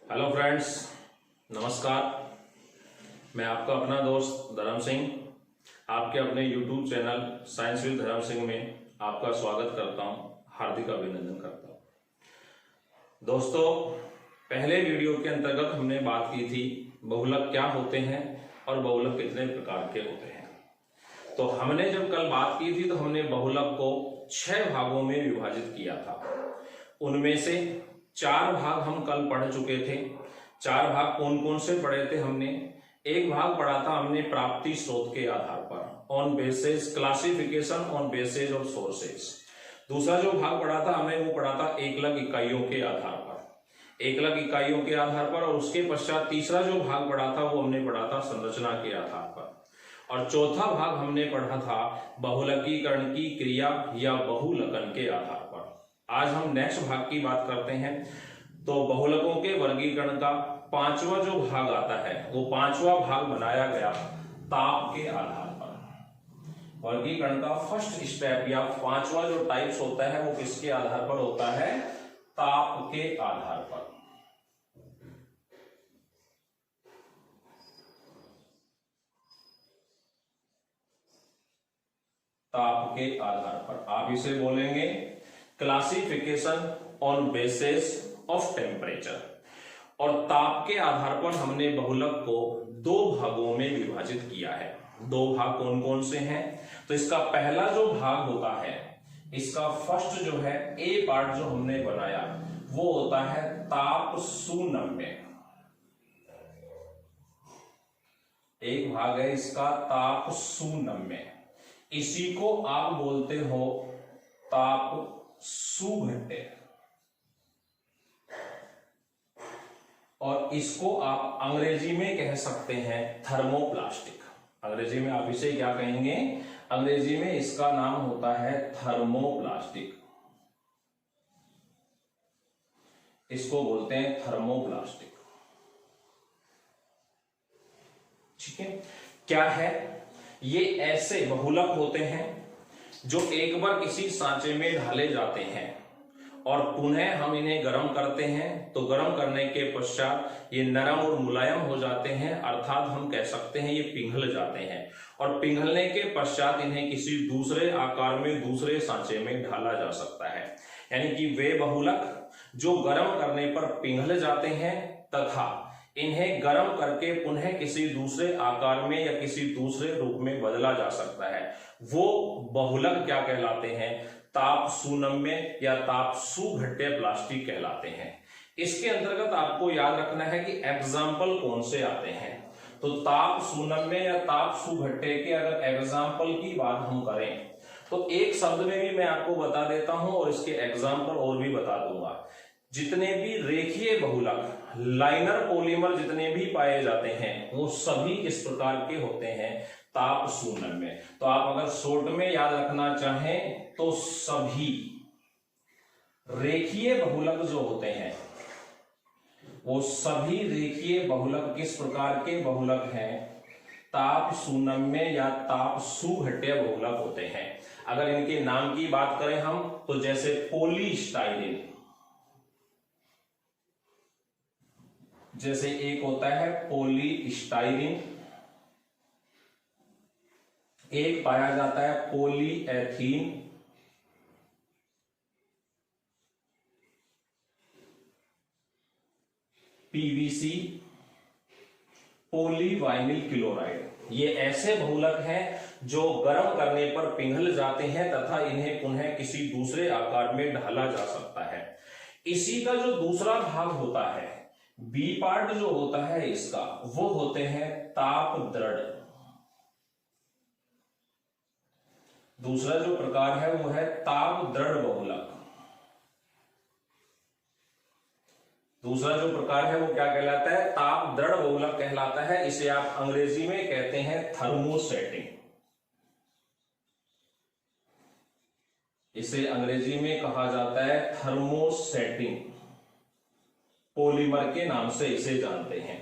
Hello friends, नमस्कार। मैं आपका अपना दोस्त धर्म सिंह आपके अपने यूट्यूब चैनल साइंस विद धर्म सिंह में आपका स्वागत करता हूं, हार्दिक अभिनंदन करता हूं। दोस्तों, पहले वीडियो के अंतर्गत हमने बात की थी बहुलक क्या होते हैं और बहुलक कितने प्रकार के होते हैं। तो हमने जब कल बात की थी तो हमने बहुलक को 6 भागों में विभाजित किया था। उनमें से 4 भाग हम कल पढ़ चुके थे। 4 भाग कौन कौन से पढ़े थे हमने? एक भाग पढ़ा था हमने प्राप्ति स्रोत के आधार पर, on basis classification on basis of sources. दूसरा जो भाग पढ़ा था हमने वो पढ़ा था एकलक इकाइयों के आधार पर, एकलक इकाइयों के आधार पर। और उसके पश्चात तीसरा जो भाग पढ़ा था वो हमने पढ़ा था संरचना के आधार पर। और चौथा भाग हमने पढ़ा था बहुलकीकरण की क्रिया या बहुलकन के आधार पर। आज हम नेक्स्ट भाग की बात करते हैं। तो बहुलकों के वर्गीकरण का 5वां जो भाग आता है वो 5वां भाग बनाया गया ताप के आधार पर। वर्गीकरण का फर्स्ट स्टेप या 5वां जो टाइप्स होता है वो किसके आधार पर होता है? ताप के आधार पर। ताप के आधार पर आप इसे बोलेंगे classification on basis of temperature. और ताप के आधार पर हमने बहुलक को 2 भागों में विभाजित किया है। 2 भाग कौन कौन से हैं? तो इसका पहला जो भाग होता है, इसका फर्स्ट जो है ए पार्ट जो हमने बनाया वो होता है ताप सुनम्य। एक भाग है इसका ताप सुनम्य, इसी को आप बोलते हो ताप सुघट्य। और इसको आप अंग्रेजी में कह सकते हैं थर्मोप्लास्टिक। अंग्रेजी में आप इसे क्या कहेंगे? अंग्रेजी में इसका नाम होता है थर्मोप्लास्टिक। इसको बोलते हैं थर्मोप्लास्टिक। ठीक है, क्या है? ये ऐसे बहुलक होते हैं जो एक बार किसी सांचे में ढाले जाते हैं और पुनः हम इन्हें गर्म करते हैं। तो गर्म करने के पश्चात ये नरम और मुलायम हो जाते हैं, अर्थात हम कह सकते हैं ये पिघल जाते हैं। और पिघलने के पश्चात इन्हें किसी दूसरे आकार में दूसरे सांचे में ढाला जा सकता है। यानी कि वे बहुलक जो गर्म करने पर पिघल जाते हैं तथा इन्हें गर्म करके पुनः किसी दूसरे आकार में या किसी दूसरे रूप में बदला जा सकता है, वो बहुलक क्या कहलाते हैं? ताप सुनम्य या ताप सुघट्य प्लास्टिक कहलाते हैं। इसके अंतर्गत आपको याद रखना है कि एग्जाम्पल कौन से आते हैं। तो ताप सुनम्य या ताप सुघट्य के अगर एग्जाम्पल की बात हम करें तो एक शब्द में भी मैं आपको बता देता हूं और इसके एग्जाम्पल और भी बता दूंगा। जितने भी रेखीय बहुलक, लाइनर पॉलीमर जितने भी पाए जाते हैं वो सभी इस प्रकार के होते हैं ताप सुनम्य। तो आप अगर शॉर्ट में याद रखना चाहें तो सभी रेखीय बहुलक जो होते हैं वो सभी रेखीय बहुलक किस प्रकार के बहुलक हैं? ताप सुनम्य या ताप सुघट्य बहुलक होते हैं। अगर इनके नाम की बात करें हम तो जैसे पॉलीस्टाइरीन, जैसे एक होता है पॉलीस्टाइरीन, एक पाया जाता है पॉलीएथीन, पीवीसी, पॉलीवाइनिल क्लोराइड। ये ऐसे बहुलक हैं जो गर्म करने पर पिघल जाते हैं तथा इन्हें पुनः किसी दूसरे आकार में ढाला जा सकता है। इसी का जो दूसरा भाग होता है, बी पार्ट जो होता है इसका, वो होते हैं ताप दृढ़। दूसरा जो प्रकार है वो है ताप दृढ़ बहुलक। दूसरा जो प्रकार है वो क्या कहलाता है? ताप दृढ़ बहुलक कहलाता है। इसे आप अंग्रेजी में कहते हैं थर्मोसेटिंग। इसे अंग्रेजी में कहा जाता है थर्मोसेटिंग। पॉलीमर के नाम से इसे जानते हैं।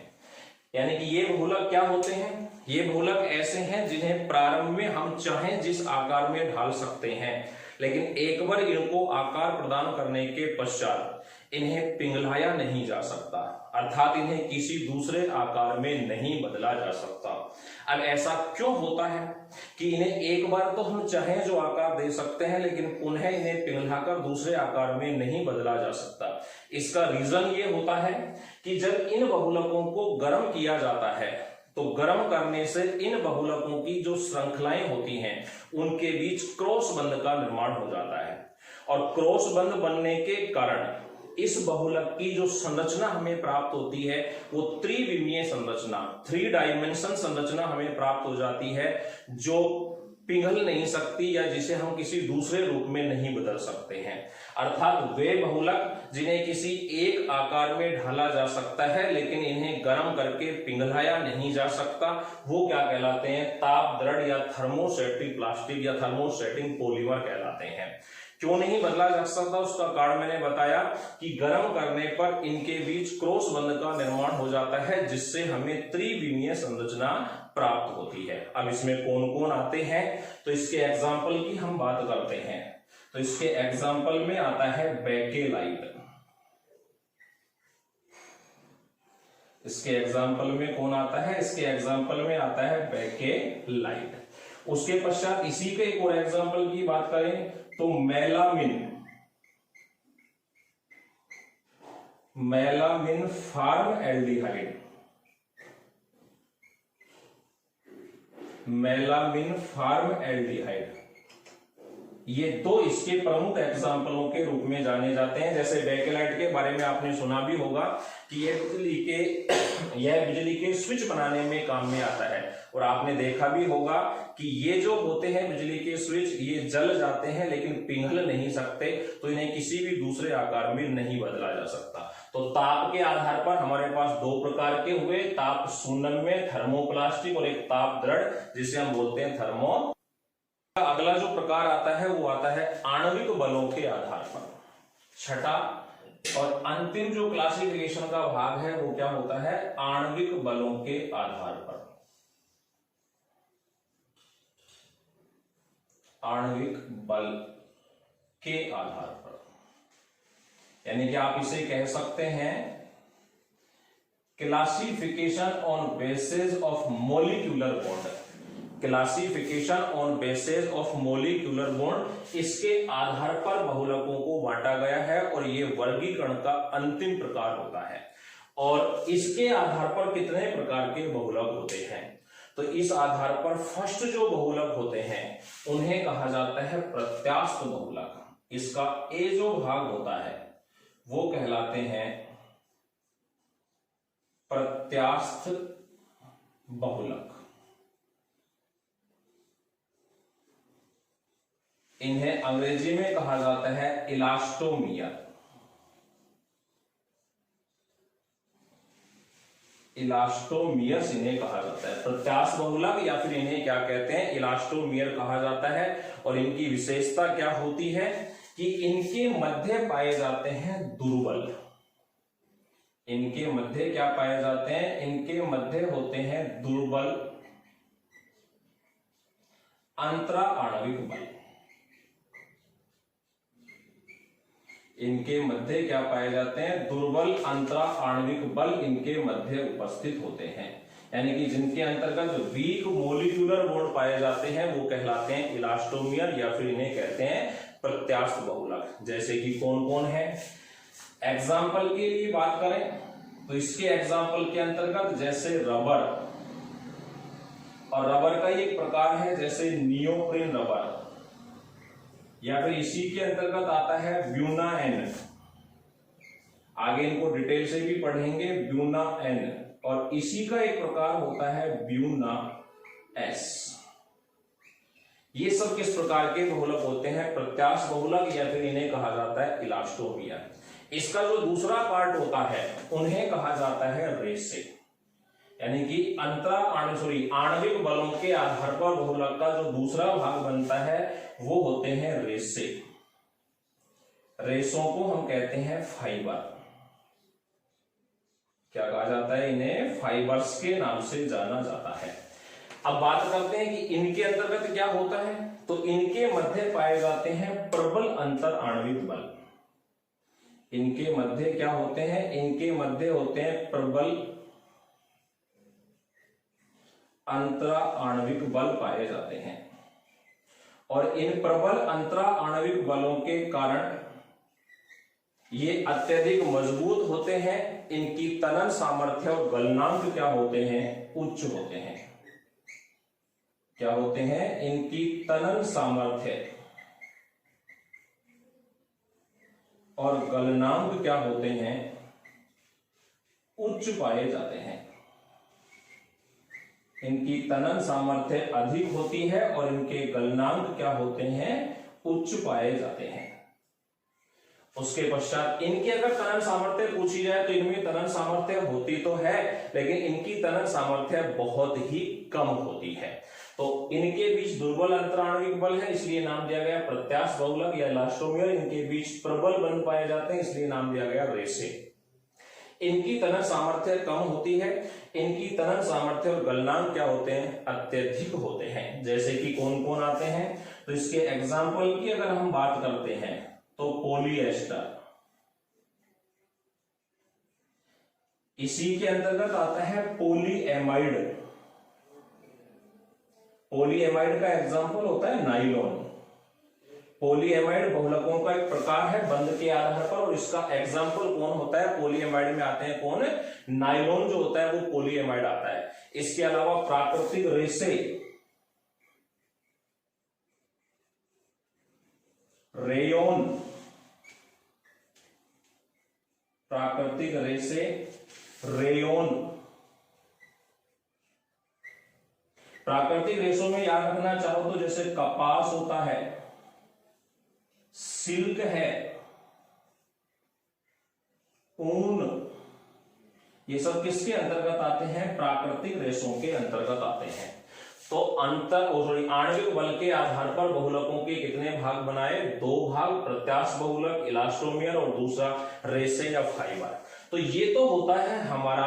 यानी कि ये बहुलक क्या होते हैं? ये बहुलक ऐसे हैं जिन्हें प्रारंभ में हम चाहें जिस आकार में ढाल सकते हैं, लेकिन एक बार इनको आकार प्रदान करने के पश्चात इन्हें पिघलाया नहीं जा सकता, अर्थात इन्हें किसी दूसरे आकार में नहीं बदला जा सकता। अब ऐसा क्यों होता है कि इन्हें एक बार तो हम चाहे जो आकार दे सकते हैं, लेकिन पुनः इन्हें पिघलाकर दूसरे आकार में नहीं बदला जा सकता। इसका रीजन ये होता है कि जब इन बहुलकों को गर्म किया जाता है तो गर्म करने से इन बहुलकों की जो श्रृंखलाएं होती हैं उनके बीच क्रॉस बंध का निर्माण हो जाता है, और क्रॉस बंध बनने के कारण इस बहुलक की जो संरचना हमें प्राप्त होती है वो त्रिविमीय संरचना, 3 डायमेंशन संरचना हमें प्राप्त हो जाती है, जो पिघल नहीं सकती या जिसे हम किसी दूसरे रूप में नहीं बदल सकते हैं। अर्थात वे बहुलक जिन्हें किसी एक आकार में ढाला जा सकता है लेकिन इन्हें गर्म करके पिघलाया नहीं जा सकता, वो क्या कहलाते हैं? ताप दृढ़ या थर्मोस्टेटिक प्लास्टिक या थर्मोस्टेटिक पॉलीमर कहलाते हैं। क्यों नहीं बदला जा सकता? उसका कारण मैंने बताया कि गर्म करने पर इनके बीच क्रॉस बंध का निर्माण हो जाता है, जिससे हमें त्रिविमीय संरचना प्राप्त होती है। अब इसमें कौन कौन आते हैं तो इसके एग्जाम्पल की हम बात करते हैं। तो इसके एग्जाम्पल में आता है बेकेलाइट। इसके एग्जाम्पल में कौन आता है? इसके एग्जाम्पल में आता है बेकेलाइट। उसके पश्चात इसी के एक और एग्जाम्पल की बात करें तो melamine formaldehyde, melamine formaldehyde, ये दो इसके प्रमुख एग्जाम्पलों के रूप में जाने जाते हैं। जैसे बेकेलाइट के बारे में आपने सुना भी होगा कि यह बिजली के स्विच बनाने में काम में आता है, और आपने देखा भी होगा कि ये जो होते हैं बिजली के स्विच, ये जल जाते हैं लेकिन पिघल नहीं सकते, तो इन्हें किसी भी दूसरे आकार में नहीं बदला जा सकता। तो ताप के आधार पर हमारे पास 2 प्रकार के हुए, ताप शून्य थर्मोप्लास्टिक और एक ताप दृढ़ जिसे हम बोलते हैं थर्मो। अगला जो प्रकार आता है वो आता है आणविक बलों के आधार पर। छठा और अंतिम जो क्लासिफिकेशन का भाग है वो क्या होता है? आणविक बलों के आधार पर। आणविक बल के आधार पर, यानी कि आप इसे कह सकते हैं classification on basis of molecular bond. Classification on basis of molecular bond, इसके आधार पर बहुलकों को बांटा गया है और ये वर्गीकरण का अंतिम प्रकार होता है। और इसके आधार पर कितने प्रकार के बहुलक होते हैं? तो इस आधार पर फर्स्ट जो बहुलक होते हैं उन्हें कहा जाता है प्रत्यास्थ बहुलक। इसका ए जो भाग होता है वो कहलाते हैं प्रत्यास्थ बहुलक। इन्हें अंग्रेजी में कहा जाता है इलास्टोमियर। इलास्टोमियर्स इन्हें कहा जाता है, प्रत्यास्थ बहुलक, या फिर इन्हें क्या कहते हैं? इलास्टोमियर कहा जाता है। और इनकी विशेषता क्या होती है कि इनके मध्य पाए जाते हैं दुर्बल। इनके मध्य क्या पाए जाते हैं? इनके मध्य होते हैं दुर्बल अंतरा आणविक बल। इनके मध्य क्या पाए जाते हैं? दुर्बल अंतरा आणविक बल इनके मध्य उपस्थित होते हैं, यानी कि जिनके अंतर्गत वीक मॉलिक्यूलर बॉन्ड पाए जाते हैं वो कहलाते हैं इलास्टोमियर, या फिर इन्हें कहते हैं प्रत्यास्थ बहुलक। जैसे कि कौन कौन है? एग्जाम्पल के लिए बात करें तो इसके एग्जाम्पल के अंतर्गत जैसे रबर, और रबर का एक प्रकार है जैसे नियोप्रिन रबर, या फिर इसी के अंतर्गत आता है ब्यूना एन। आगे इनको डिटेल से भी पढ़ेंगे, ब्यूना एन। और इसी का एक प्रकार होता है ब्यूना एस। ये सब किस प्रकार के बहुलक होते हैं? प्रत्यास्थ बहुलक, या फिर इन्हें कहा जाता है इलास्टोमियर। इसका जो दूसरा पार्ट होता है उन्हें कहा जाता है रेसे, यानी कि आणविक बलों के आधार पर बहुलक का जो दूसरा भाग बनता है वो होते हैं रेसे। रेसों को हम कहते हैं फाइबर। क्या कहा जाता है? इन्हें फाइबर्स के नाम से जाना जाता है। अब बात करते हैं कि इनके अंतर्गत क्या होता है। तो इनके मध्य पाए जाते हैं प्रबल अंतर आणविक बल। इनके मध्य क्या होते हैं, इनके मध्य होते हैं प्रबल अंतरा आणविक बल पाए जाते हैं। और इन प्रबल अंतरा आणविक बलों के कारण ये अत्यधिक मजबूत होते हैं, इनकी तनन सामर्थ्य और गलनांक क्या होते हैं, उच्च होते हैं। क्या होते हैं, इनकी तनन सामर्थ्य और गलनांक क्या होते हैं, उच्च पाए जाते हैं। इनकी तनन सामर्थ्य अधिक होती है और इनके गलनांक क्या होते हैं, उच्च पाए जाते हैं। उसके पश्चात इनकी अगर तनन सामर्थ्य पूछी जाए तो इनमें तनन सामर्थ्य होती तो है, लेकिन इनकी तनन सामर्थ्य बहुत ही कम होती है। तो इनके बीच दुर्बल अंतराणविक बल है, इसलिए नाम दिया गया प्रत्यास्थ बहुलक या इलास्टोमियर। इनके बीच प्रबल बल पाए जाते हैं, इसलिए नाम दिया गया रेसे। इनकी तनन सामर्थ्य कम होती है, इनकी तनन सामर्थ्य और गलनांक क्या होते हैं, अत्यधिक होते हैं। जैसे कि कौन कौन आते हैं, तो इसके एग्जाम्पल की अगर हम बात करते हैं तो पॉलीएस्टर, इसी के अंतर्गत आता है पॉलीएमाइड। पॉलीएमाइड का एग्जाम्पल होता है नाइलॉन। पॉलीएमाइड बहुलकों का एक प्रकार है बंध के आधार पर, और इसका एग्जाम्पल कौन होता है, पॉलीएमाइड में आते हैं कौन, नाइलॉन जो होता है वो पॉलीएमाइड आता है। इसके अलावा प्राकृतिक रेसे, रेयोन, प्राकृतिक रेसे, रेयोन। प्राकृतिक रेशों में याद रखना चाहो तो जैसे कपास होता है, सिल्क है, ऊन, ये सब किसके अंतर्गत आते हैं, प्राकृतिक रेशों के अंतर्गत आते हैं। तो आणविक बल के आधार पर बहुलकों के कितने भाग बनाए, दो भाग, प्रत्यास्थ बहुलक, इलास्टोमियर, और दूसरा रेसे या फाइबर। तो ये तो होता है हमारा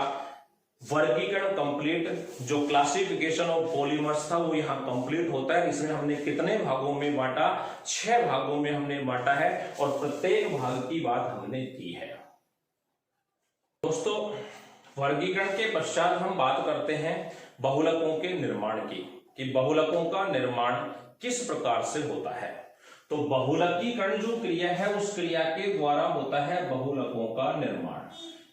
वर्गीकरण कंप्लीट। जो क्लासिफिकेशन ऑफ पॉलीमर्स था वो यहाँ कंप्लीट होता है। इसमें हमने कितने भागों में बांटा, 6 भागों में हमने बांटा है, और प्रत्येक भाग की बात हमने की है। दोस्तों, वर्गीकरण के पश्चात हम बात करते हैं बहुलकों के निर्माण की, कि बहुलकों का निर्माण किस प्रकार से होता है। तो बहुलकीकरण जो क्रिया है उस क्रिया के द्वारा होता है बहुलकों का निर्माण,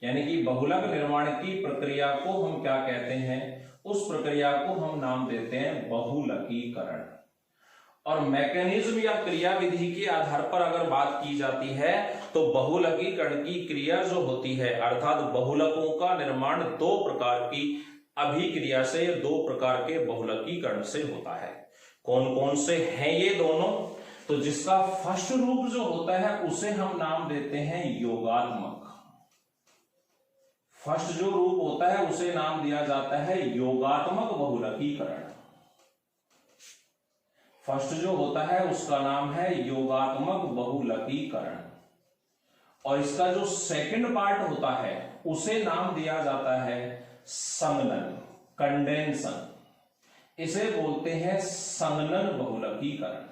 यानी कि बहुलक निर्माण की प्रक्रिया को हम क्या कहते हैं, उस प्रक्रिया को हम नाम देते हैं बहुलकीकरण। और मैकेनिज्म या क्रिया विधि के आधार पर अगर बात की जाती है तो बहुलकीकरण की क्रिया जो होती है, अर्थात बहुलकों का निर्माण 2 प्रकार की अभिक्रिया से, 2 प्रकार के बहुलकीकरण से होता है। कौन कौन से हैं ये दोनों, तो जिसका फर्स्ट रूप जो होता है उसे हम नाम देते हैं योगात्मक। फर्स्ट जो रूप होता है उसे नाम दिया जाता है योगात्मक बहुलकीकरण। फर्स्ट जो होता है उसका नाम है योगात्मक बहुलकीकरण। और इसका जो सेकंड पार्ट होता है उसे नाम दिया जाता है संघनन, कंडेंसन। इसे बोलते हैं संघनन बहुलकीकरण।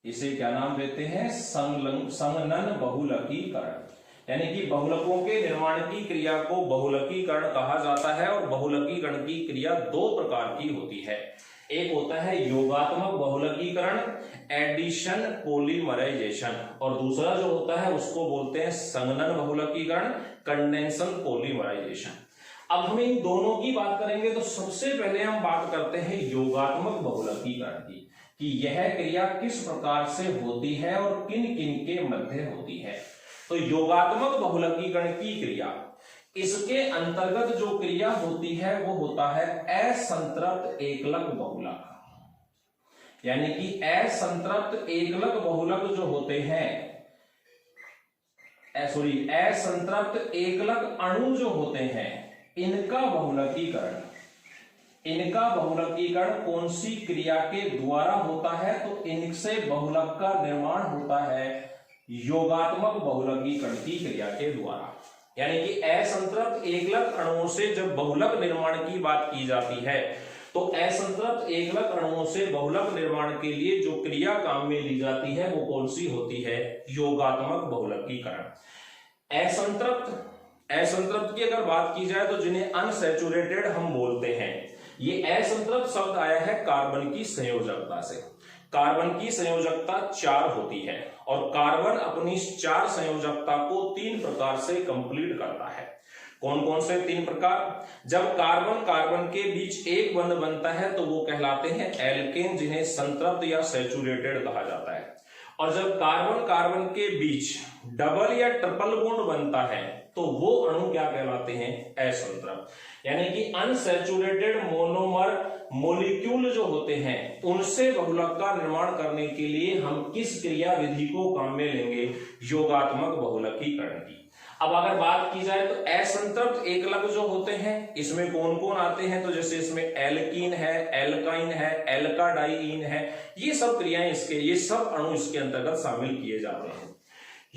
इसे क्या नाम देते हैं, संघनन बहुलकीकरण। यानी कि बहुलकों के निर्माण की क्रिया को बहुलकीकरण कहा जाता है। और बहुलकीकरण की क्रिया 2 प्रकार की होती है। एक होता है योगात्मक बहुलकीकरण, एडिशन पॉलीमराइजेशन, और दूसरा जो होता है उसको बोलते हैं संघनन बहुलकीकरण, कंडेंसन पॉलीमराइजेशन। अब हम इन दोनों की बात करेंगे तो सबसे पहले हम बात करते हैं योगात्मक बहुलकीकरण की, कि यह क्रिया किस प्रकार से होती है और किन किन के मध्य होती है। तो योगात्मक बहुलकीकरण की क्रिया, इसके अंतर्गत जो क्रिया होती है वो होता है असंतृप्त एकलक बहुलक। यानी कि असंतृप्त एकलक बहुलक जो होते हैं, असंतृप्त एकलक अणु जो होते हैं, इनका बहुलकीकरण, इनका बहुलकीकरण कौन सी क्रिया के द्वारा होता है, तो इनसे बहुलक का निर्माण होता है योगात्मक बहुलकीकरण की क्रिया के द्वारा। यानी कि असंतृप्त एकलक अणुओं से जब बहुलक निर्माण की बात की जाती है तो असंतृप्त एकलक अणुओं से बहुलक निर्माण के लिए जो क्रिया काम में ली जाती है वो कौन सी होती है? योगात्मक बहुलकीकरण। असंतृप्त की अगर बात की जाए तो जिन्हें अनसैचुरेटेड हम बोलते हैं, ये असंतृप्त शब्द आया है कार्बन की संयोजकता से। कार्बन की संयोजकता 4 होती है और कार्बन अपनी 4 संयोजकता को 3 प्रकार से कंप्लीट करता है। कौन कौन से 3 प्रकार? जब कार्बन कार्बन के बीच एक बंध बनता है तो वो कहलाते हैं एल्केन, जिन्हें संतृप्त या सैचुरेटेड कहा जाता है। और जब कार्बन कार्बन के बीच डबल या ट्रिपल बॉन्ड बनता है तो वो अणु क्या कहलाते हैं? असंतृप्त। यानी कि अनसैचुरेटेड मोनोमर मॉलिक्यूल जो होते हैं उनसे बहुलक का निर्माण करने के लिए हम किस क्रिया विधि को काम में लेंगे? योगात्मक बहुलकीकरण की। अब अगर बात की जाए तो असंतृप्त एकलक जो होते हैं इसमें कौन कौन आते हैं? तो जैसे इसमें एल्कीन है, एल्काइन है, एल्काडाइइन है, ये सब क्रियाएं ये सब अणु इसके अंतर्गत शामिल किए जाते हैं।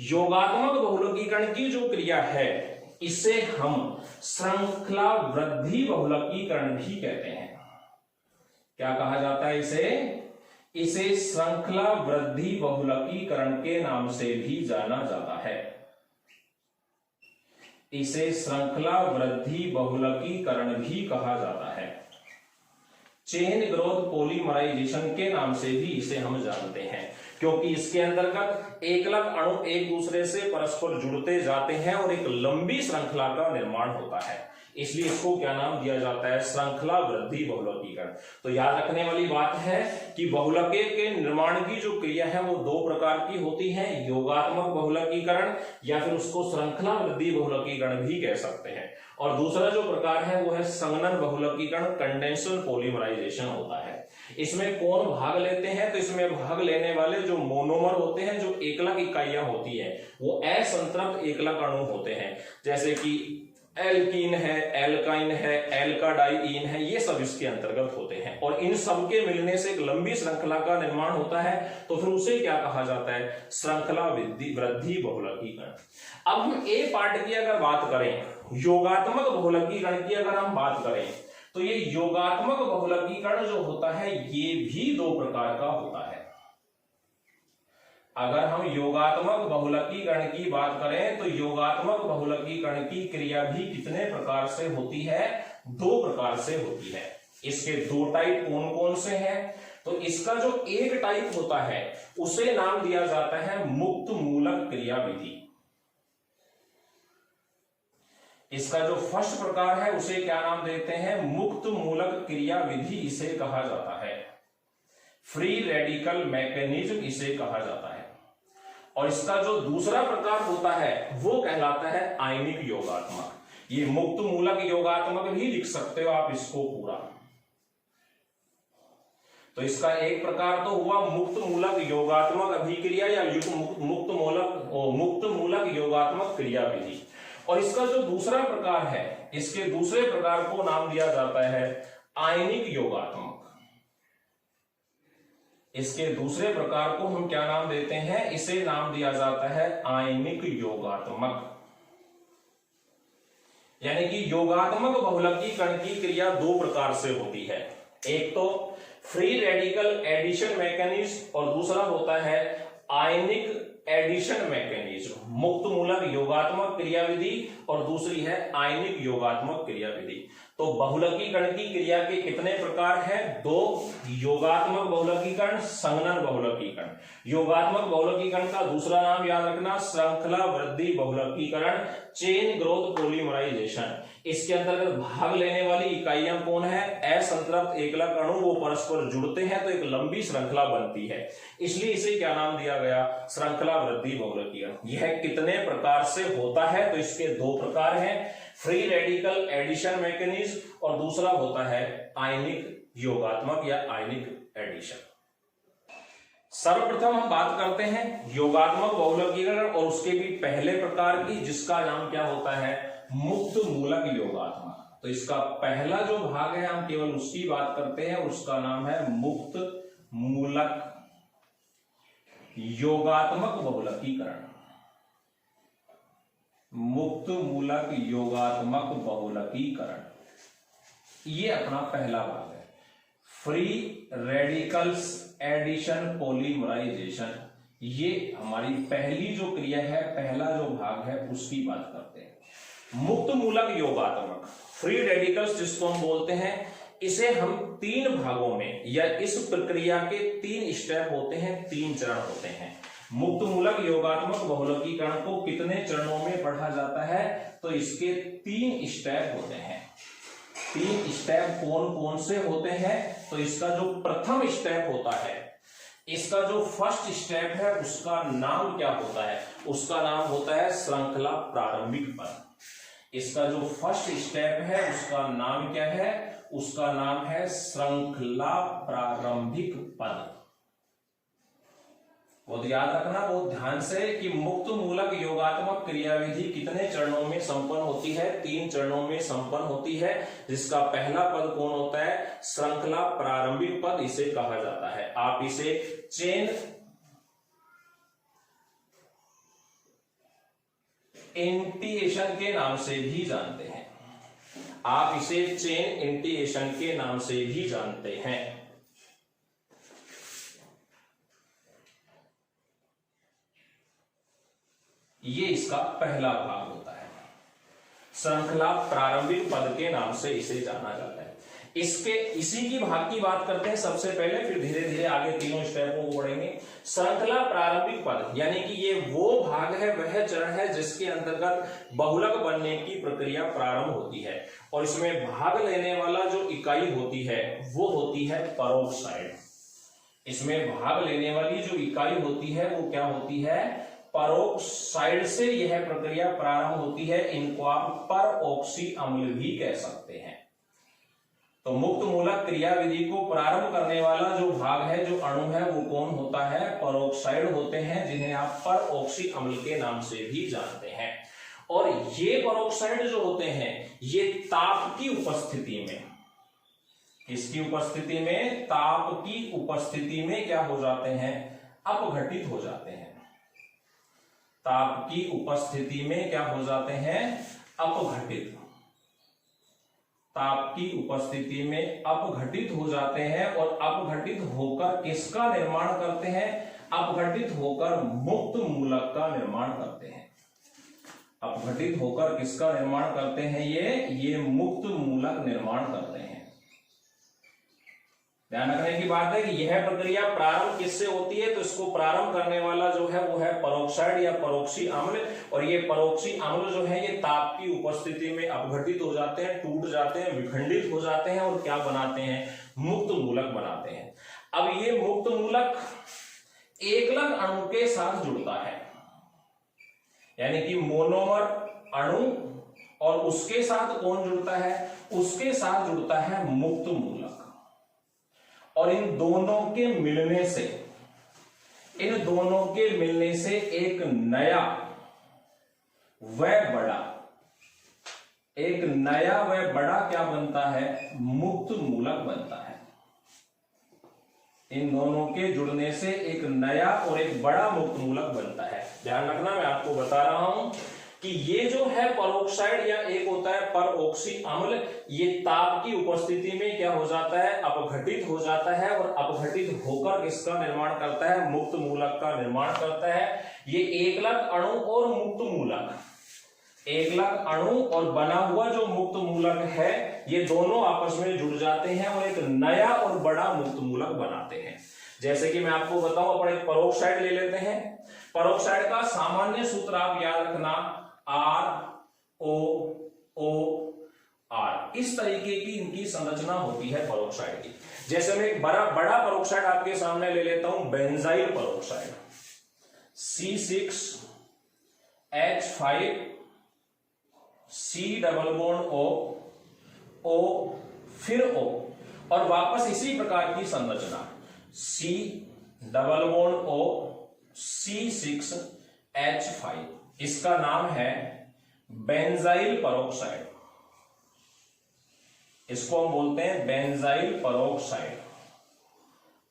योगात्मक बहुलकीकरण की जो क्रिया है इसे हम श्रृंखला वृद्धि बहुलकीकरण भी कहते हैं। क्या कहा जाता है इसे श्रृंखला वृद्धि बहुलकीकरण के नाम से भी जाना जाता है। इसे श्रृंखला वृद्धि बहुलकीकरण भी कहा जाता है। चेन ग्रोथ पॉलीमराइजेशन के नाम से भी इसे हम जानते हैं, क्योंकि इसके अंतर्गत एकलक अणु एक दूसरे से परस्पर जुड़ते जाते हैं और एक लंबी श्रृंखला का निर्माण होता है, इसलिए इसको क्या नाम दिया जाता है? श्रृंखला वृद्धि बहुलकीकरण। तो याद रखने वाली बात है कि बहुलके के निर्माण की जो क्रिया है वो 2 प्रकार की होती है, योगात्मक बहुलकीकरण या फिर उसको श्रृंखला वृद्धि बहुलकीकरण भी कह सकते हैं। और दूसरा जो प्रकार है वो है संघनन बहुलकीकरण, कंडेंसर पॉलीमराइजेशन होता है। इसमें कौन भाग लेते हैं? तो इसमें भाग लेने वाले जो मोनोमर होते हैं, जो एकलक इकाइयां होती है वो असंतृप्त एकलक अणु होते हैं, जैसे कि एल्कीन है, एल्काइन है, एल्काडाइइन है, ये सब इसके अंतर्गत होते हैं। और इन सब के मिलने से एक लंबी श्रृंखला का निर्माण होता है, तो फिर उसे क्या कहा जाता है? श्रृंखला वृद्धि बहुलकीकरण। अब हम ए पार्ट की अगर बात करें, योगात्मक बहुलकीकरण की अगर हम बात करें, तो ये योगात्मक बहुलकीकरण जो होता है ये भी 2 प्रकार का होता है। अगर हम योगात्मक बहुलकीकरण की बात करें तो योगात्मक बहुलकीकरण की क्रिया भी कितने प्रकार से होती है? 2 प्रकार से होती है। इसके 2 टाइप कौन कौन से हैं? तो इसका जो एक टाइप होता है उसे नाम दिया जाता है मुक्त मूलक क्रिया विधि। इसका जो फर्स्ट प्रकार है उसे क्या नाम देते हैं? मुक्त मूलक क्रिया विधि इसे कहा जाता है। फ्री रेडिकल मैकेनिज्म इसे कहा जाता है। और इसका जो दूसरा प्रकार होता है वो कहलाता है आयनिक योगात्मक। ये मुक्त मूलक योगात्मक भी लिख सकते हो आप इसको पूरा। तो इसका एक प्रकार तो हुआ मुक्त मूलक योगात्मक अभिक्रिया या मुक्त मूलक योगात्मक क्रिया विधि। और इसका जो दूसरा प्रकार है, इसके दूसरे प्रकार को नाम दिया जाता है आयनिक योगात्मक। इसके दूसरे प्रकार को हम क्या नाम देते हैं? इसे नाम दिया जाता है आयनिक योगात्मक। यानी कि योगात्मक बहुलकीकरण की क्रिया 2 प्रकार से होती है। एक तो फ्री रेडिकल एडिशन मैकेनिज्म और दूसरा होता है आयनिक एडिशन मैकेनिज्म। मुक्त मूलक योगात्मक क्रिया विधि और दूसरी है आयनिक योगात्मक क्रिया विधि। तो बहुलकीकरण की क्रिया के कितने प्रकार हैं? 2, योगात्मक बहुलकीकरण, संघनन बहुलकीकरण। योगात्मक बहुलकीकरण का दूसरा नाम याद रखना श्रृंखला वृद्धि बहुलकीकरण, चेन ग्रोथ पॉलीमराइजेशन। इसके अंतर्गत भाग लेने वाली इकाइयां कौन है? असंतृप्त एकलक अणु, वो परस्पर जुड़ते हैं तो एक लंबी श्रृंखला बनती है, इसलिए इसे क्या नाम दिया गया? श्रृंखला वृद्धि बहुलकीकरण। यह कितने प्रकार से होता है? तो इसके 2 प्रकार हैं, फ्री रेडिकल एडिशन मैकेनिज्म और दूसरा होता है आयनिक योगात्मक या आयनिक एडिशन। सर्वप्रथम हम बात करते हैं योगात्मक बहुलकीकरण और उसके भी पहले प्रकार की, जिसका नाम क्या होता है? मुक्त मूलक योगात्मक। तो इसका पहला जो भाग है हम केवल उसकी बात करते हैं, उसका नाम है मुक्त मूलक योगात्मक बहुलकीकरण। मुक्त मूलक योगात्मक बहुलकीकरण, ये अपना पहला भाग है। फ्री रेडिकल्स एडिशन पॉलीमराइजेशन, ये हमारी पहली जो क्रिया है, पहला जो भाग है उसकी बात करते हैं। मुक्त मूलक योगात्मक फ्री रेडिकल्स जिसको हम बोलते हैं, इसे हम 3 भागों में, या इस प्रक्रिया के 3 स्टेप होते हैं, 3 चरण होते हैं। मुक्त मूलक योगात्मक बहुलकीकरण को कितने चरणों में पढ़ा जाता है, तो इसके 3 स्टेप होते हैं। 3 स्टेप कौन कौन से होते हैं, तो इसका जो प्रथम स्टेप होता है, इसका जो फर्स्ट स्टेप है उसका नाम क्या होता है, उसका नाम होता है श्रृंखला प्रारंभिक पद। इसका जो फर्स्ट स्टेप है उसका नाम क्या है, उसका नाम है श्रृंखला प्रारंभिक पद। बहुत याद रखना, बहुत ध्यान से, कि मुक्त मूलक योगात्मक क्रियाविधि कितने चरणों में संपन्न होती है, 3 चरणों में संपन्न होती है, जिसका पहला पद कौन होता है, श्रृंखला प्रारंभिक पद इसे कहा जाता है। आप इसे चेन इंटिएशन के नाम से भी जानते हैं, आप इसे चेन इंटिएशन के नाम से भी जानते हैं। ये इसका पहला भाग होता है, श्रृंखला प्रारंभिक पद के नाम से इसे जाना जाता है। इसके इसी की भाग की बात करते हैं सबसे पहले, फिर धीरे धीरे आगे तीनों स्टेपों को पढ़ेंगे। श्रृंखला प्रारंभिक पद यानी कि ये वो भाग है, वह चरण है जिसके अंतर्गत बहुलक बनने की प्रक्रिया प्रारंभ होती है, और इसमें भाग लेने वाला जो इकाई होती है वो होती है परोक्साइड। इसमें भाग लेने वाली जो इकाई होती है वो क्या होती है, परोक्साइड से यह प्रक्रिया प्रारंभ होती है। इनको आप परऑक्सी अम्ल भी कह सकते हैं। तो मुक्त मूलक क्रियाविधि को प्रारंभ करने वाला जो भाग है, जो अणु है, वो कौन होता है, परोक्साइड होते हैं, जिन्हें आप परऑक्सी अम्ल के नाम से भी जानते हैं। और ये परोक्साइड जो होते हैं, ये ताप की उपस्थिति में, किसकी उपस्थिति में, ताप की उपस्थिति में क्या हो जाते हैं, अपघटित हो जाते हैं। ताप की उपस्थिति में क्या हो जाते हैं, अपघटित। ताप की उपस्थिति में अपघटित हो जाते हैं, और अपघटित होकर किसका निर्माण करते हैं, अपघटित होकर मुक्त मूलक का निर्माण करते हैं। अपघटित होकर किसका निर्माण करते हैं, ये मुक्त मूलक निर्माण करते हैं। ध्यान रखने की बात है कि यह प्रक्रिया प्रारंभ किससे होती है, तो इसको प्रारंभ करने वाला जो है वो है परोक्साइड या परोक्सी अम्ल, और ये परोक्सी अम्ल जो है ये ताप की उपस्थिति में अपघटित हो जाते हैं, टूट जाते हैं, विखंडित हो जाते हैं, और क्या बनाते हैं, मुक्त मूलक बनाते हैं। अब ये मुक्त मूलक एकलक अणु के साथ जुड़ता है, यानी कि मोनोमर अणु, और उसके साथ कौन जुड़ता है, उसके साथ जुड़ता है मुक्त मूलक। और इन दोनों के मिलने से, इन दोनों के मिलने से एक नया व बड़ा, एक नया व बड़ा क्या बनता है, मुक्त मूलक बनता है। इन दोनों के जुड़ने से एक नया और एक बड़ा मुक्त मूलक बनता है। ध्यान रखना, मैं आपको बता रहा हूं कि ये जो है परोक्साइड, या एक होता है परऑक्सी अम्ल, ये ताप की उपस्थिति में क्या हो जाता है, अपघटित हो जाता है, और अपघटित होकर किसका निर्माण करता है, मुक्त मूलक का निर्माण करता है। ये एकलक अणु और मुक्त मूलक, एकलक अणु और बना हुआ जो मुक्त मूलक है, ये दोनों आपस में जुड़ जाते हैं और एक नया और बड़ा मुक्त मूलक बनाते हैं। जैसे कि मैं आपको बताऊं, अपन एक परोक्साइड ले लेते हैं। परोक्साइड का सामान्य सूत्र आप याद रखना, ROOR। इस तरीके की इनकी संरचना होती है परोक्साइड की। जैसे मैं एक बड़ा परोक्साइड आपके सामने ले लेता हूं, benzyl peroxide, C6H5 C double bond O फिर O, और वापस इसी प्रकार की संरचना, C double bond O C6H5, इसका नाम है बेंजाइल परोक्साइड। इसको हम बोलते हैं बेंजाइल परोक्साइड।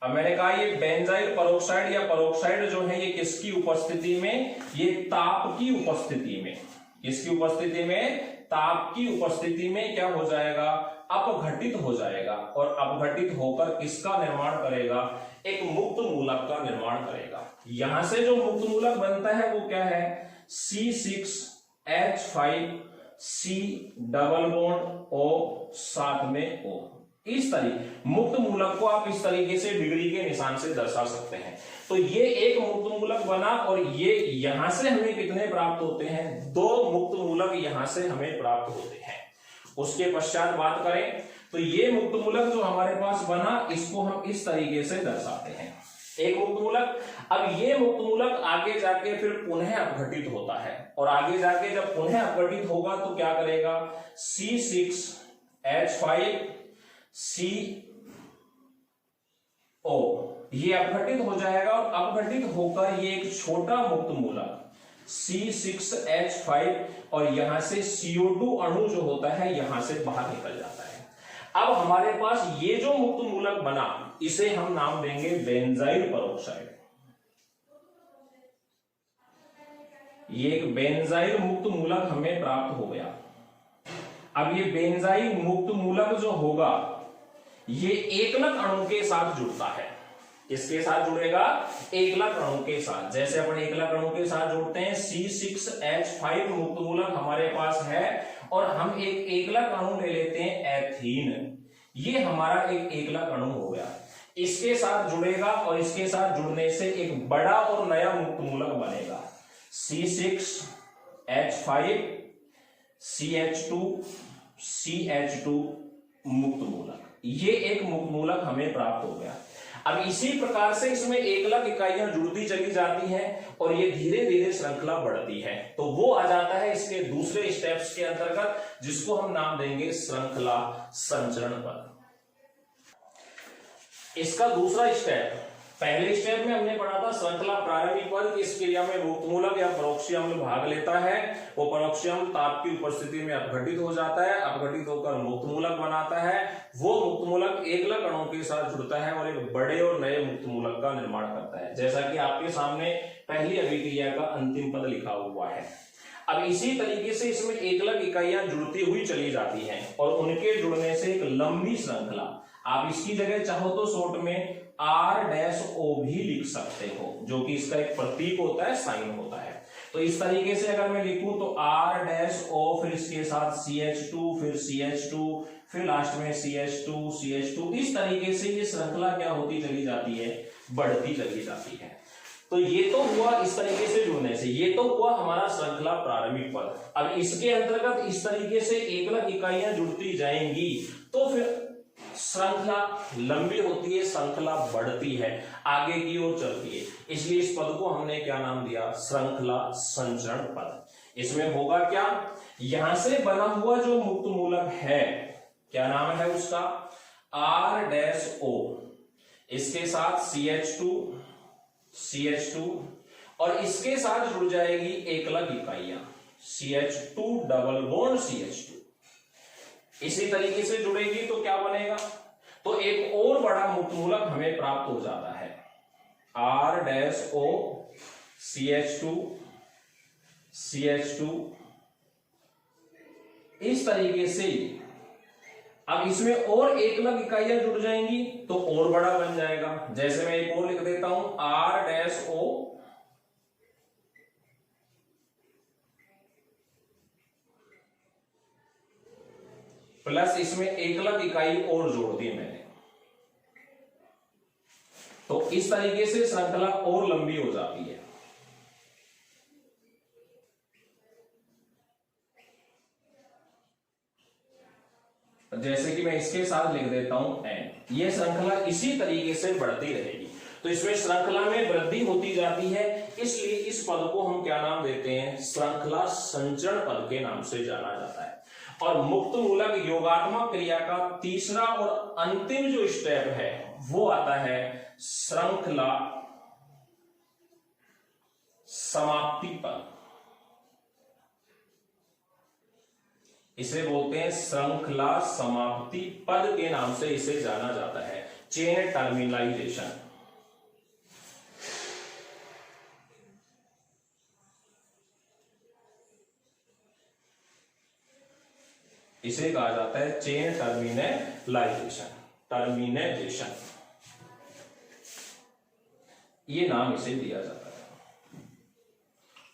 अब मैंने कहा ये बेंजाइल परोक्साइड या परोक्साइड जो है, ये किसकी उपस्थिति में, ये ताप की उपस्थिति में, किसकी उपस्थिति में, ताप की उपस्थिति में क्या हो जाएगा, अपघटित हो जाएगा और अपघटित होकर किसका निर्माण करेगा, एक मुक्त मूलक का निर्माण करेगा। यहां से जो मुक्त मूलक बनता है वो क्या है, C6H5C डबल बॉन्ड O साथ में O। इस तरीके मुक्त मूलक को आप इस तरीके से डिग्री के निशान से दर्शा सकते हैं। तो ये एक मुक्त मूलक बना और ये यहां से हमें कितने प्राप्त होते हैं, 2 मुक्त मूलक यहां से हमें प्राप्त होते हैं। उसके पश्चात बात करें तो ये मुक्त मूलक जो हमारे पास बना, इसको हम इस तरीके से दर्शाते हैं, एक मुक्त मूलक। अब ये मुक्त मूलक आगे जाके फिर पुनः अपघटित होता है और आगे जाके जब पुनः अपघटित होगा तो क्या करेगा, C6H5CO ये अपघटित हो जाएगा और अपघटित होकर ये एक छोटा मुक्त मूलक C6H5 और यहां से CO2 अणु जो होता है यहां से बाहर निकल जाता है। अब हमारे पास ये जो मुक्त मूलक बना, इसे हम नाम देंगे बेंजाइल पेरोक्साइड। ये एक बेंजाइल मुक्त मूलक हमें प्राप्त हो गया। अब ये बेंजाइल मुक्त मूलक जो होगा ये एकलक अणु के साथ जुड़ता है। किसके साथ जुड़ेगा, एकलक अणु के साथ। जैसे अपन एकलक अणु के साथ जुड़ते हैं, C6H5 मुक्त मूलक हमारे पास है और हम एक एकलक अणु ले लेते हैं एथीन। ये हमारा एक एकलक अणु हो गया, इसके साथ जुड़ेगा और इसके साथ जुड़ने से एक बड़ा और नया मुक्त मूलक बनेगा C6H5CH2CH2 मुक्त मूलक। ये एक मुक्त मूलक हमें प्राप्त हो गया। अब इसी प्रकार से इसमें एकलक इकाइयां जुड़ती चली जाती हैं और ये धीरे धीरे श्रृंखला बढ़ती है, तो वो आ जाता है इसके दूसरे स्टेप्स के अंतर्गत, जिसको हम नाम देंगे श्रृंखला संचरण पद। इसका दूसरा स्टेप, पहले स्टेप में हमने पढ़ा था श्रृंखला प्रारंभिक पद। इस क्रिया में मुक्त मूलक या परोक्षीय अम्ल भाग लेता है, वो परोक्षीय अम्ल ताप की उपस्थिति में अपघटित हो जाता है, अपघटित होकर मुक्त मूलक बनाता है। वो मुक्त मूलक एकलक अणुओं के साथ जुड़ता है और एक बड़े और नए मुक्त मूलक का निर्माण करता है, जैसा कि आपके सामने पहली अभिक्रिया का अंतिम पद लिखा हुआ है। अब इसी तरीके से इसमें एकलक इकाइयां जुड़ती हुई चली जाती हैं और उनके जुड़ने से एक लंबी श्रृंखला, आप इसकी जगह चाहो तो शॉर्ट में R-O भी लिख सकते हो, जो कि इसका एक प्रतीक होता है, साइन होता है। तो इस तरीके से अगर मैं लिखूं तो R-O, फिर इसके साथ CH2, फिर CH2, फिर लास्ट में CH2, इस तरीके से ये श्रृंखला क्या होती चली जाती है, बढ़ती चली जाती है। तो ये तो हुआ इस तरीके से जुड़ने से, ये तो हुआ हमारा श्रृंखला प्रारंभिक पद। अब इसके अंतर्गत इस तरीके से एकलक इकाइयां जुड़ती जाएंगी तो फिर श्रृंखला लंबी होती है, श्रृंखला बढ़ती है, आगे की ओर चलती है, इसलिए इस पद को हमने क्या नाम दिया, श्रृंखला संचरण पद। इसमें होगा क्या, यहां से बना हुआ जो मुक्त मूलक है, क्या नाम है उसका, R-O, इसके साथ CH2 और इसके साथ जुड़ जाएगी एकलक इकाइयां CH2 डबल बॉन्ड CH2। इसी तरीके से जुड़ेगी तो क्या बनेगा, तो एक और बड़ा मुक्त मूलक हमें प्राप्त हो जाता है, R-O CH2 इस तरीके से। अब इसमें और एकलक इकाइयां जुड़ जाएंगी तो और बड़ा बन जाएगा। जैसे मैं एक और लिख देता हूं, R-O प्लस इसमें एकलक इकाई और जोड़ दी मैंने, तो इस तरीके से श्रृंखला और लंबी हो जाती है। जैसे कि मैं इसके साथ लिख देता हूं N, ये श्रृंखला इसी तरीके से बढ़ती रहेगी। तो इसमें श्रृंखला में वृद्धि होती जाती है, इसलिए इस पद को हम क्या नाम देते हैं, श्रृंखला संचरण पद के नाम से जाना जाता है। और मुक्त मूलक योगात्मक क्रिया का तीसरा और अंतिम जो स्टेप है वो आता है श्रृंखला समाप्ति पद। इसे बोलते हैं श्रृंखला समाप्ति पद के नाम से इसे जाना जाता है, चेन टर्मिनाइजेशन। इसे कहा जाता है चेन टर्मिनेशन, ये नाम इसे दिया जाता है।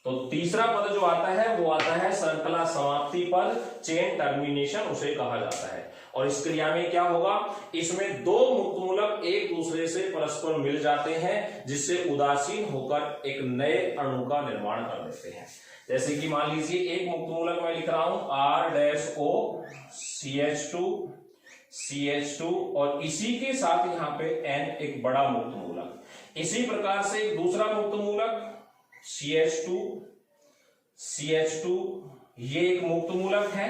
तो तीसरा पद जो आता है वो आता है श्रृंखला समाप्ति पद, चेन टर्मिनेशन उसे कहा जाता है। और इस क्रिया में क्या होगा, इसमें दो मुक्त मूलक एक दूसरे से परस्पर मिल जाते हैं, जिससे उदासीन होकर एक नए अणु का निर्माण कर देते हैं। जैसे कि मान लीजिए एक मुक्त मूलक मैं लिख रहा हूं R-O और इसी के साथ यहाँ पे N एक बड़ा मुक्त मूलक। इसी प्रकार से एक दूसरा मुक्त मूलक CH2, ये एक मुक्त मूलक है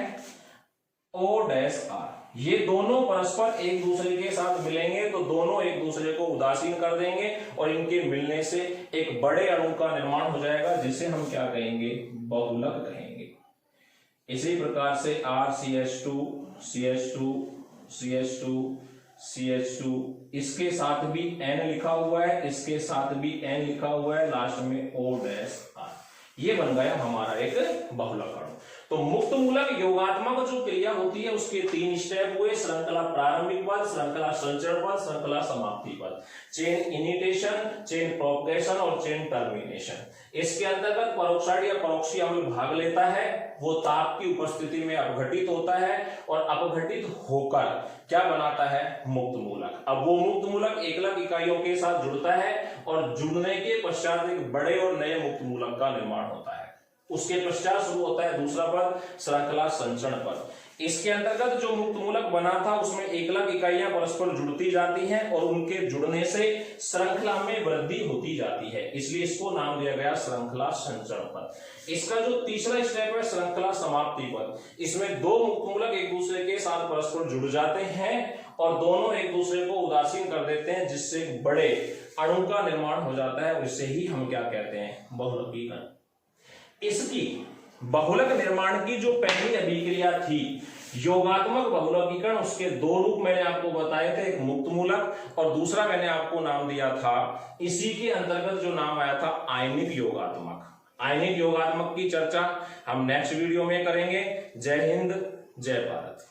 O-R। ये दोनों परस्पर एक दूसरे के साथ मिलेंगे तो दोनों एक दूसरे को उदासीन कर देंगे और इनके मिलने से एक बड़े अणु का निर्माण हो जाएगा, जिसे हम क्या कहेंगे, बहुलक कहेंगे। इसी प्रकार से CH2 इसके साथ भी N लिखा हुआ है, इसके साथ भी N लिखा हुआ है, लास्ट में O-R। ये बन गया हमारा एक बहुलक अणु। तो मुक्त मूलक योगात्मक जो क्रिया होती है उसके 3 स्टेप हुए, श्रृंखला प्रारंभिक पद, श्रृंखला संचरण पद, श्रृंखला समाप्ति पद, चेन इनिटेशन, चेन प्रोपगेशन और चेन टर्मिनेशन। इसके अंतर्गत परोक्साइड या परोक्षीय अम्ल भाग लेता है, वो ताप की उपस्थिति में अपघटित होता है और अपघटित होकर क्या बनाता है, मुक्त मूलक। अब वो मुक्त मूलक एकलक इकाइयों के साथ जुड़ता है और जुड़ने के पश्चात एक बड़े और नए मुक्त मूलक का निर्माण होता है। उसके पश्चात शुरू होता है दूसरा पद, श्रृंखला संचरण पद। इसके अंतर्गत जो मुक्त मूलक बना था उसमें एकलक इकाइयां परस्पर जुड़ती जाती हैं और उनके जुड़ने से श्रृंखला में वृद्धि होती जाती है, इसलिए इसको नाम दिया गया श्रृंखला संचरण पद। इसका जो तीसरा स्टेप है श्रृंखला समाप्ति पद, इसमें दो मुक्त मूलक एक दूसरे के साथ परस्पर जुड़ जाते हैं और दोनों एक दूसरे को उदासीन कर देते हैं, जिससे बड़े अणु का निर्माण हो जाता है। इसे ही हम क्या कहते हैं, बहुलकीकरण। इसकी बहुलक निर्माण की जो पहली अभिक्रिया थी योगात्मक बहुलकीकरण, उसके 2 रूप मैंने आपको बताए थे, एक मुक्त मूलक और दूसरा मैंने आपको नाम दिया था, इसी के अंतर्गत जो नाम आया था आयनिक योगात्मक। आयनिक योगात्मक की चर्चा हम नेक्स्ट वीडियो में करेंगे। जय हिंद, जय भारत।